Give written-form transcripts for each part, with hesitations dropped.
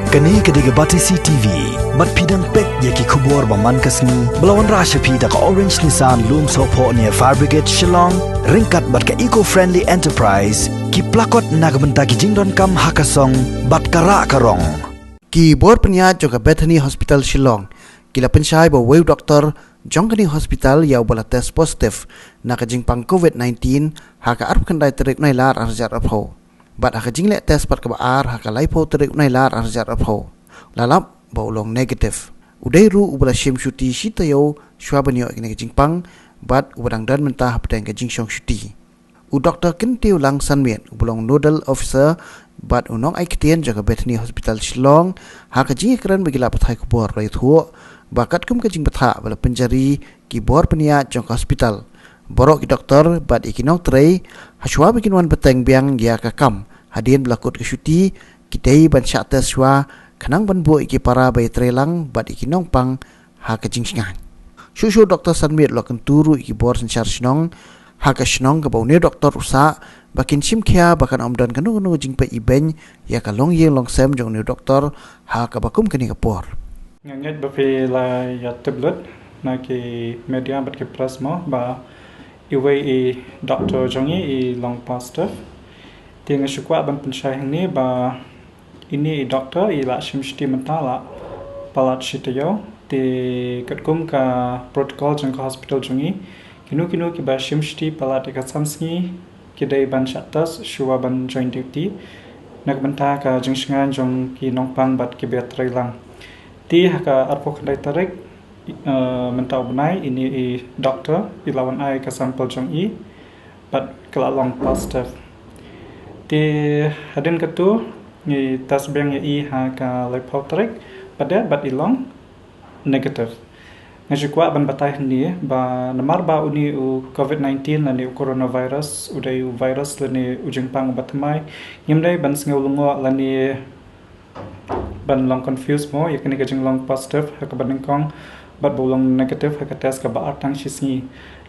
Kani kediga Batisi TV, mat pidang pek yaki kubur baman kasni, belawan rasha pida ka Orange Nissan Loom Sopo near Fire Brigade Shillong, ringkat bat ka eco-friendly enterprise, ki plakot nagbenta ki jingdon kam hakasong, bat kara karong. Ki bor penya joka Bethany Hospital Shillong, kila pensyai ba weu doktor Jongkani Hospital yau bala test positif na kajing pang COVID-19 haka arp kendai terik nai lar arjat apho. Bat haka jing le test pat ka baar haka laipo terik nai lar arjat apho. Lalap ba ulong negatif. Udai ru ubala shim shuti shita yo shwa banyo ikne kajing pang bat ubadang dan mentah hapdang kajing shong shuti. U Dr. Kintiu Lang Sanmiet ubulong nodal officer bat unong ai ketien jaga Bethany Hospital Shillong haka jing keren bagila pathai kubor rai thuo bakat kum kajing patha bala penjari ki bor penia jong hospital borok ki doktor bat ikinau trei haswa bikin wan beteng biang dia kakam hadien belakut ke syuti kitei ban syak tes shwa kanang ban bu iki para bai trelang bat ikinong pang ha kajing singan shushu Dr. Sanmiet lo kenturu iki bor senchar sinong ha ka sinong ka baune doktor usa bakin simkhia bakan omdan kanu jing pe iben ya ka long yeng long sem jong ni doktor ha ka bakum kani kapor Nganget bapi la ya tablet na ki media bat ki plasma ba iwe I Dr. Jongi I long pastor tinga shukwa ban pensyai ni ba ini I doktor I la shimshti mentala palat shitayo ti katkum ka protocol jang ka hospital Jongi kinu ki ba shimshti palat ka samsngi kidai ban shatas shuwa ban join duty nak banta ka jingshngan jong ki nongpang bat ki betrei lang ti haka arpo kandai tarik mentau benai ini I doktor I lawan ai ka sampel jong I bat kelalong positif ti hadin katu ni tas beng I haka lepau tarik pada bat ilong negatif ngajukwa ban batai ni ba namar ba uni u COVID-19 lani u coronavirus udai u virus lani ujung pang batmai yimdai ban sngulungo lani ban long confused mo yakni kajing long positive haka ban kong bat bolong negative haka test ka ba atang shisni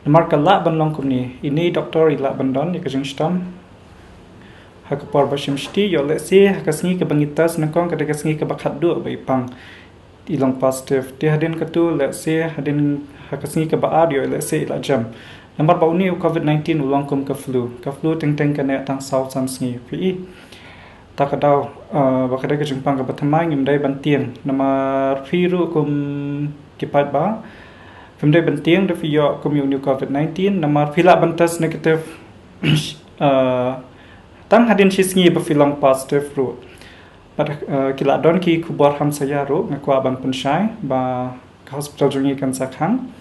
namar ka la ban long kumni ini doktor ila ban don yakajing stam haka por ba shimshti yo le se haka sngi ka bangitas nangkong ka sngi ka bakhat du ba ipang ilong positive ti hadin katu le se hadin haka sngi ka ba ad yo le se ila jam namar ba uni COVID-19 ulong kum ka flu teng ka ne tang south sam sngi pi takadaw bakada ka jingpang ka batamay ngimday bantiang nama firu kum kipat ba ngimday bantiang da fiyo kum yung new COVID-19 nama fila bantas negative tang hadin shisngi ba filang positive ru but kila don ki kubor ham saya ru ngakwa ban pensyai ba ka hospital jungi kan sakhang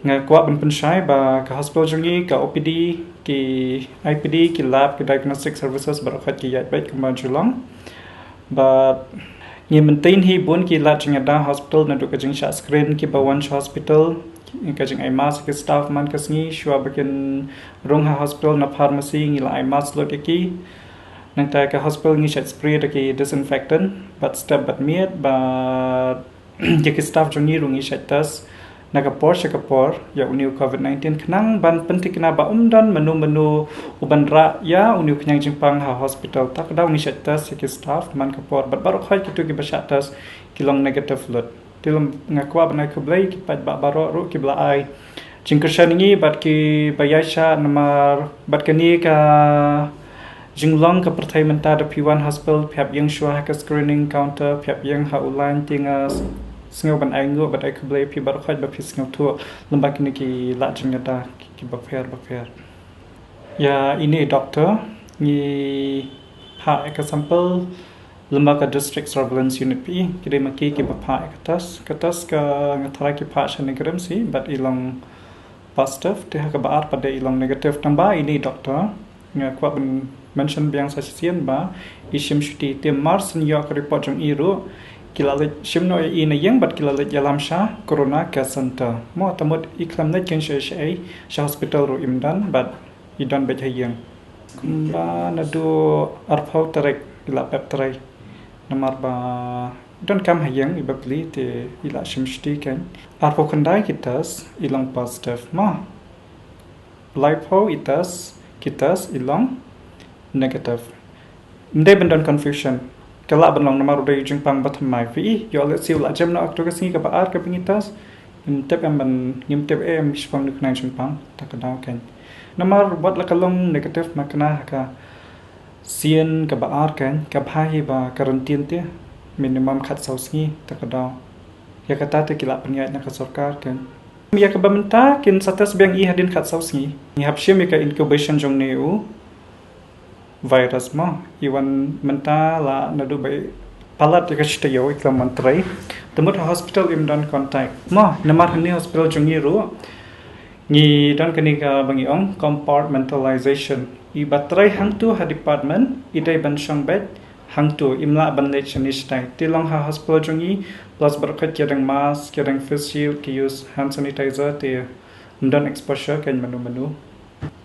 ngakwa ban pensyai ba ka hospital jungi ka OPD ki IPD ki lab ki diagnostic services barakat ki yat baik kemar julang but ni maintain hi bun ki lab jingada hospital na duk jing sha screen ki bawan hospital ka jing ai mas ki staff man kasngi shwa bakin rong ha hospital na pharmacy ngi la ai mas lot ki nang ta ka hospital ngi sha spray ki disinfectant but step but miet but ki staff jungi rungi sha tas nakapor ya uniu COVID-19 kenang ban penting kena ba umdan menu uban ra ya uniu kenyang jimpang ha hospital tak daw ni shatas ki staff man kapor bat baru khai kitu ki bashatas kilong negative lot tilum ngakwa banai kublai ki pat ba baro ru ki bla ai jingkershan ngi bat ki bayasha namar bat kani ka jinglong ka pertai menta da P1 hospital phap yang shwa ka screening counter phap yang ha ulan tinga sngau ban ai ngo bat ai kublai pi bar khaj ba phi sngau thu lembak ni ki la jingata ki bakfer ya ini doktor ni ha ka sampel lembak district surveillance unit pi kide maki ki ba pha katas ka ngathara ki pha shanigram si bat ilong positive te ha ka ba ar pada ilong negative tamba ini doktor ngakwa ban mention biang sa sien ba ishim shuti te mars ni yok report jong iru kilalit shimno ina yang bat kilalit yalam sha corona care center mo tamut iklam na ken shay sha hospital ro imdan bat idan bet hayang ba na do arphau tarek ila pep trai namar ba don kam hayang ibabli te ila shimshti ken arphau khandai kitas ilang positive ma lipo itas kitas ilang negative ndai bendon confusion kala banlong nama rodai jeng pang batam mai fi yo le siu la jam na aktor kasni ka baar ka pingitas tep em tep em spang nuk nang jeng pang takadaw ken namar buat la kalong negatif makna ka sien ka baar ken ka bhai ba karantin te minimum khat sausni takadaw ya kata te kila pengayat na ka sarkar ken ya ka bamenta kin satas beng I hadin khat sausni ni hapshim ka incubation jong neu virus ma iwan menta la nadu bai palat ka chtayo iklam mantrai temut hospital im don contact ma namar hani hospital jongi ru ni don kani ka bangi ong compartmentalization I batrai hangtu ha department idai ban shong bed hangtu imla ban le chanish tai tilong ha hospital jongi plus berkat kedang mask kedang face shield ki use hand sanitizer te don exposure kan menu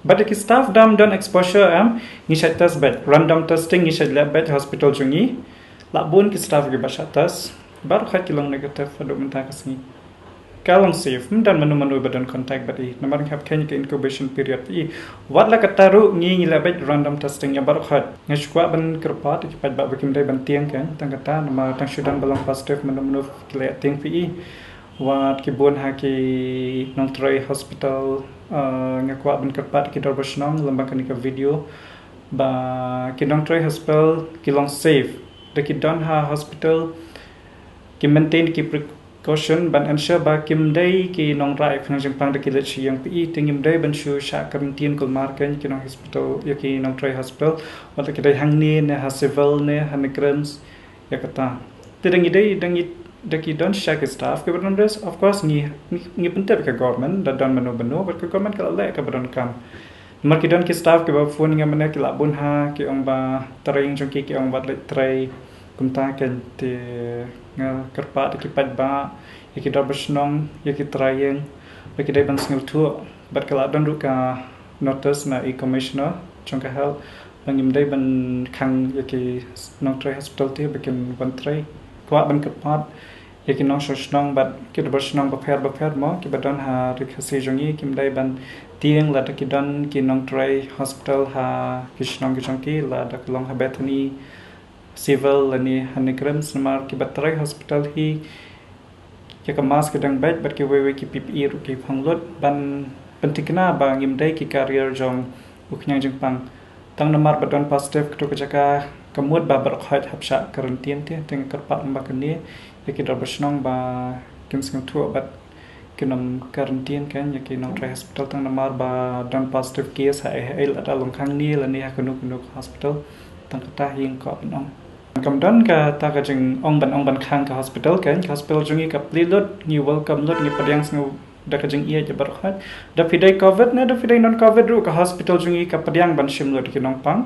but the staff dam don exposure ni shat test bed random testing ni shat lab bed hospital jongi la bun ki staff ki bashatas bar khat kilong negative ado menta kasni kalong safe dan menu badan contact badi namar khap khen ki incubation period I wat la kataru ni lab bed random testing ya bar khat ngachwa ban kerpat ki pat ba bakim dai ban tiang kan tang kata nama tang sudan balong positive menu kle tiang fi wat ki bun ha ki nong tray hospital ngakwa ban kerpat ki dor basnong lambang kan ka video ba ki nong tray hospital ki long safe de ki don ha hospital ki maintain ki precaution ban ensure ba kim dai ki nong rai khang jeng pang de ki le chi yang pi tingim dai ban shu sha quarantine kul mar kan ki nong hospital ya ki nong tray hospital wala ki dai hang ni ne ha civil ne ha migrants ya kata tidang idai dang the key don't check staff ke badan res of course ni penting ke government da don mano but ke government kala le ke badan kam mar ki don ki staff ke ba phone nga mane ki la bun ha ki ong ba train jong ki ong ba le trai kumta ken te nga karpa ki pat ba ki do basnong ki traing ba ki dai ban sngal tu but kala don ru ka notice na I commissioner jong ka help bangim dai ban khang ki nong trai hospital te ba ken ban trai kwa ban kapat yaki nong shoshnong bat ki do bashnong ba pher mo ki badon ha rikhasi jongi kim dai ban tieng la ki don ki nong tray hospital ha kishnong ki chongki la da long ha Bethany civil lani hanikram smar ki batray hospital hi ki ka mask dang bed bat ki wewe ki PPE ru ki phanglot ban pentikna ba ngim dai ki career jong uknyang jing pang tang namar badon positive to ka jaka kamut ba berkhat hapsha karantin te teng karpat mbakani yaki do basnong ba kim sing tu bat kinam karantin kan yaki nong tray hospital tang namar ba don positive case ha el ada long khang ni la ni ha kunu hospital tang kata hing ko nong kam don ka ta ka jing ong ban khang ka hospital kan hospital jungi ka plilot ni welcome lot ni padyang sing da ka jing ia je berkhat da pidai covid na da pidai non covid ru ka hospital jungi ka padyang ban shim lot ki nong pang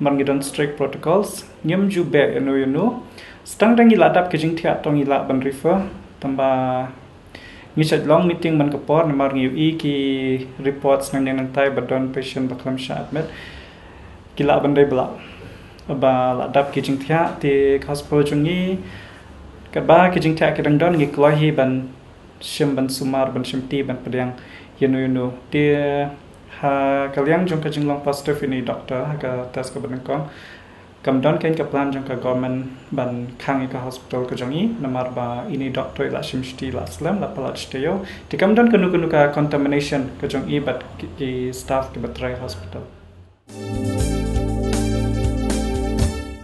man don strict protocols nyam ju be you stang dang ila dap ke jing thia tong ila ban refer tamba ni chat long meeting man ka por namar ngi I ki reports nang nang tai badon patient baklam sha admit kila ban dai bla ba la dap ke jing thia te hospital jungi ka ba ke jing thia ke dang don ngi kloi hi ban shim ban sumar ban shim ti ban padyang you te ha kalyang jong ka jing long positive ini doctor ha ka test ka ban kong kam don ken ka plan jong ka government ban khang ka hospital ka jongi namar ba ini doctor la shimshti la slam la palat steo ti kam don kanu ka contamination ka jong I bat ki staff ki batrai hospital